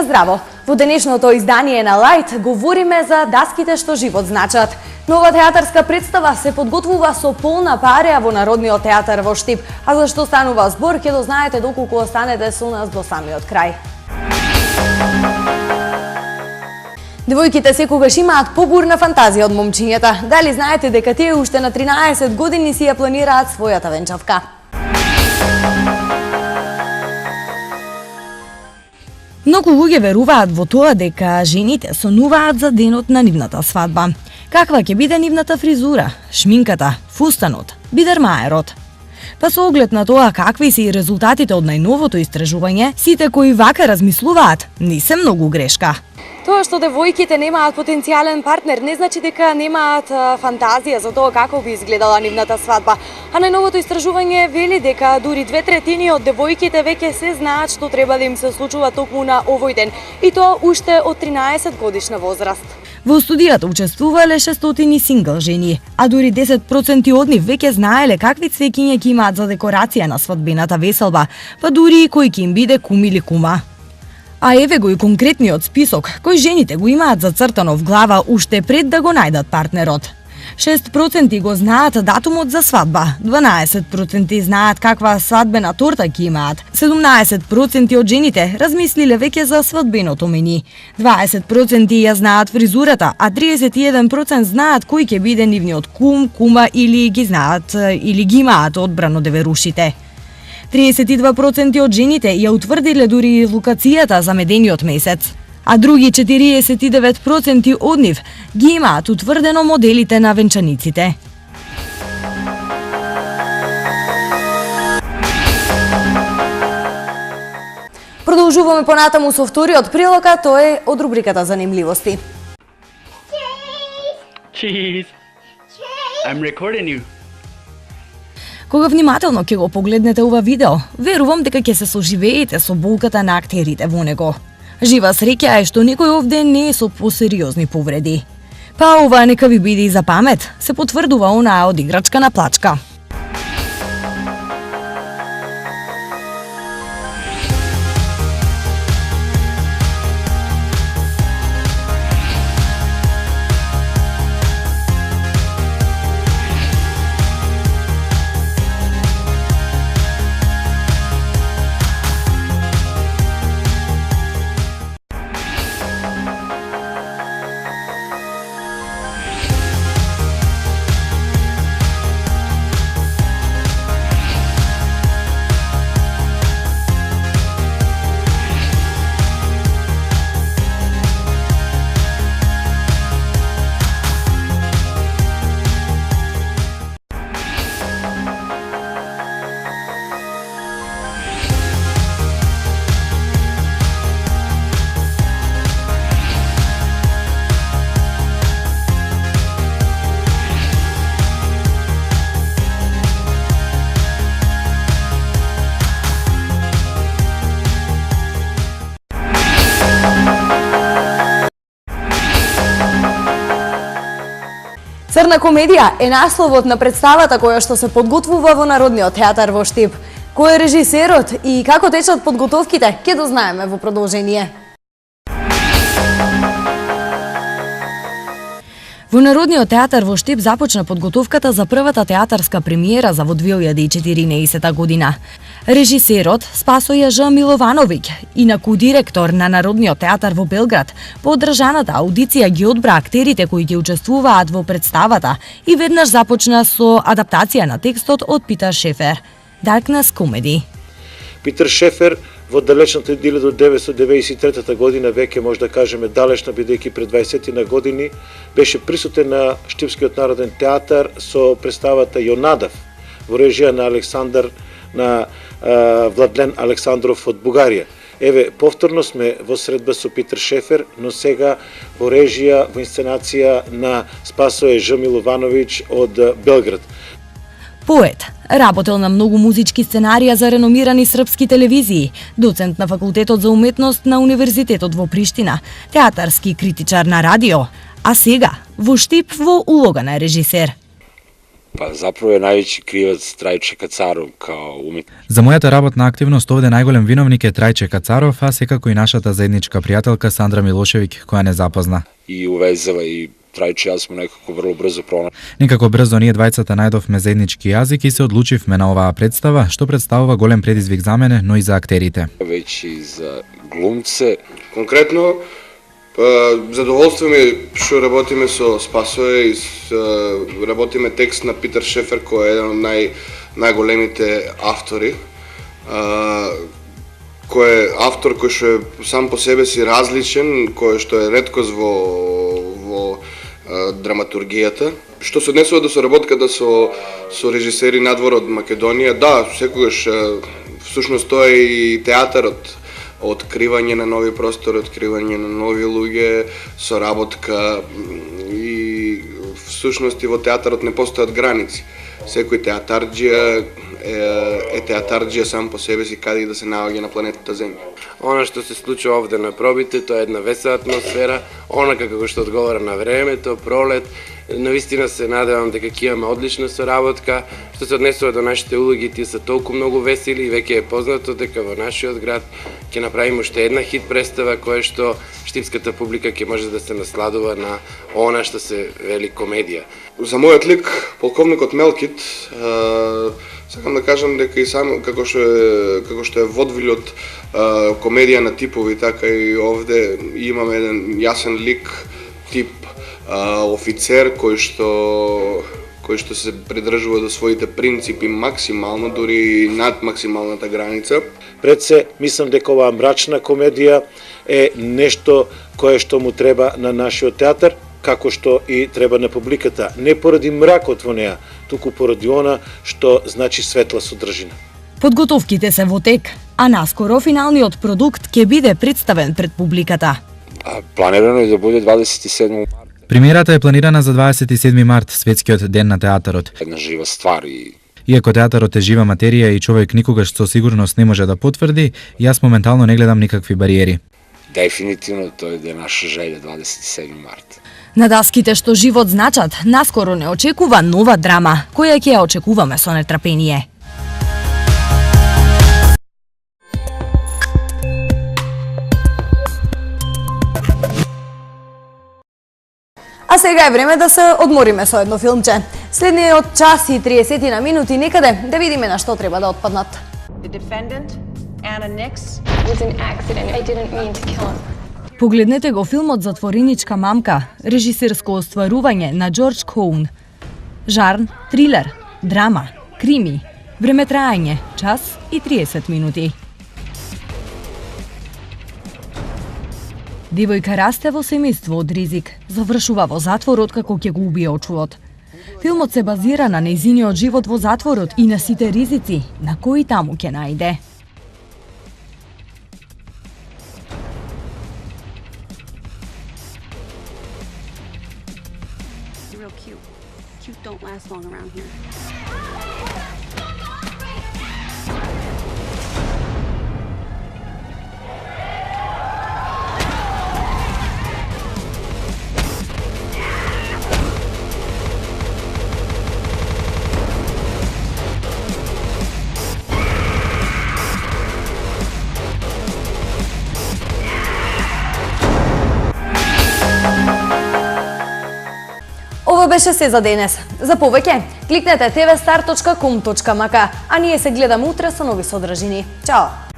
здраво! Во денешното издание на Лајт говориме за даските што живот значат. Нова театарска представа се подготвува со полна пареа во Народниот театар во Штип, а за што станува збор ќе дознаете доколку останете со нас до самиот крај. Девојките секогаш имаат побурна фантазија од момчињата. Дали знаете дека тие уште на 13 години си ја планираат својата венчавка? Многу луѓе веруваат во тоа дека жените сонуваат за денот на нивната свадба. Каква ќе биде нивната фризура, шминката, фустанот, бидермаерот. Па со оглед на тоа какви се и резултатите од најновото истражување, сите кои вака размислуваат, не се многу грешка. Тоа што девојките немаат потенцијален партнер не значи дека немаат фантазија за тоа како би изгледала нивната свадба. А најновото истражување вели дека дури 2/3 од девојките веќе се знаат што треба да им се случува токму на овој ден, и тоа уште од 13 годишна возраст. Во студијата учествувале 600 сингл жени, а дури 10% од нив веќе знаеле какви цвеќиња ќе имаат за декорација на свадбената веселба, па дури и кој ќе им биде кум или кума. А еве го и конкретниот список, кој жените го имаат зацртано в глава уште пред да го најдат партнерот. 6% го знаат датумот за свадба, 12% знаат каква свадбена торта ќе имаат, 17% од жените размислиле веќе за свадбеното мени, 20% ја знаат фризурата, а 31% знаат кој ќе биде нивниот кум, кума или ги знаат или ги имаат одбрано деверушите. 32% од жените ја утврдиле дури локацијата за медениот месец, а други 49% од нив ги имаат утврдено моделите на венчаниците. Продолжуваме понатаму со вториот прилога, тој е од рубриката Занимливости. Cheese. I'm recording you. Кога внимателно ќе го погледнете ова видео, верувам дека ќе се соживеете со болката на актерите во него. Жива среќа е што никој овде не е со посериозни повреди. Па ова нека ви биде и за памет, се потврдува онаа од играчка на плачка. Црна комедија е насловот на представата која што се подготвува во Народниот театар во Штип. Кој е режисерот и како течат подготовките, ќе дознаеме во продолжение. Во Народниот театар во Штип започна подготовката за првата театарска премиера за во 2014 година. Режисерот Спасоја Ж. Миловановиќ, инаку директор на Народниот театар во Белград, по одржаната аудиција ги одбра актерите кои ќе учествуваат во представата и веднаш започна со адаптација на текстот од Питер Шефер, Darkness Comedy. Питер Шефер во далечната 1993 година, веќе може да кажеме далечна, бидејќи пред 20 на години, беше присутен на Штипскиот народен театар со представата Јонадав во режија на Владлен Александров од Бугарија. Еве, повторно сме во средба со Питер Шефер, но сега во режија, во инсценација на Спасоја Ж. Миловановиќ од Белград. Поет, работел на многу музички сценарија за реномирани српски телевизии, доцент на Факултетот за уметност на Универзитетот во Приштина, театарски критичар на радио, а сега во Штип во улога на режисер. Па заpravo е највеći криваc Трајче Кацаров као уметник. За мојата работна активност овде најголем виновник е Трајче Кацаров, а секако и нашата заедничка пријателка Сандра Милошевиќ, која не запозна. И увезала и Трајче и јас смо некако врло брзо пронаšli. Некако брзо ние двајцата најдовме заеднички јазик и се одлучивме на оваа представа, што представува голем предизвик за мене, но и за актерите. Веќе и за глумце. Конкретно, задоволство ми што работиме со Спасоје и работиме текст на Питер Шефер, кој е еден од најголемите автори, кој е автор кој што е сам по себе си различен, кој што е реткост во драматургијата. Што се однесува до соработката со режисери надвор од Македонија, да, секогаш всушност тоа е и театарот, откривање на нови простори, откривање на нови луѓе, соработка и всушност и во театарот не постојат граници. Секој театарџија е театарџија сам по себе си каде и да се наоѓа на планетата Земја. Она што се случува овде на пробите, тоа е една весела атмосфера, онака како што одговара на времето, пролет. Навистина се надевам дека ќе имаме одлична соработка. Што се однесува до нашите улоги, тие се толку многу весели и веќе е познато дека во нашиот град ќе направиме уште една хит представа која што штипската публика ќе може да се насладува на она што се вели комедија. За мојот лик, полковникот Мелкит, сакам да кажам дека и сам како што е водвилот комедија на типови, така и овде имаме еден јасен лик, тип офицер кој што се придржува до своите принципи максимално, дури над максималната граница. Пред се, мислам дека оваа мрачна комедија е нешто кое што му треба на нашиот театар, како што и треба на публиката. Не поради мракот во неа, туку поради она што значи светла содржина. Подготовките се во тек, а наскоро финалниот продукт ќе биде представен пред публиката. Планирано е да буде 27 март. Премиерата е планирана за 27 март, светскиот ден на театарот. Една жива ствар и Иако театарот е жива материја и човек никогаш со сигурност не може да потврди, јас моментално не гледам никакви бариери. дефинитивно тоа е наша желја 27 март. На даските што живот значат, наскоро не очекува нова драма, која ќе ја очекуваме со нетрпение. А сега е време да се одмориме со едно филмче. Следниот час и 30 на минути некаде да видиме на што треба да отпаднат. The defendant, Anna Nix, was an accident. I didn't mean to kill him. Погледнете го филмот Затвореничка мамка, режисерско остварување на Џорџ Коун. Жарн, трилер, драма, крими, времетраење, час и 30 минути. Девојка расте во семејство од ризик, завршува во затвор откако ќе го убие очувот. Филмот се базира на нејзиниот живот во затворот и на сите ризици на кои таму ќе најде. Real cute. Cute don't last long around here. Ова беше се за денес. За повеќе, кликнете tvstar.com.mk, а ние се гледаме утре со нови содржини. Чао!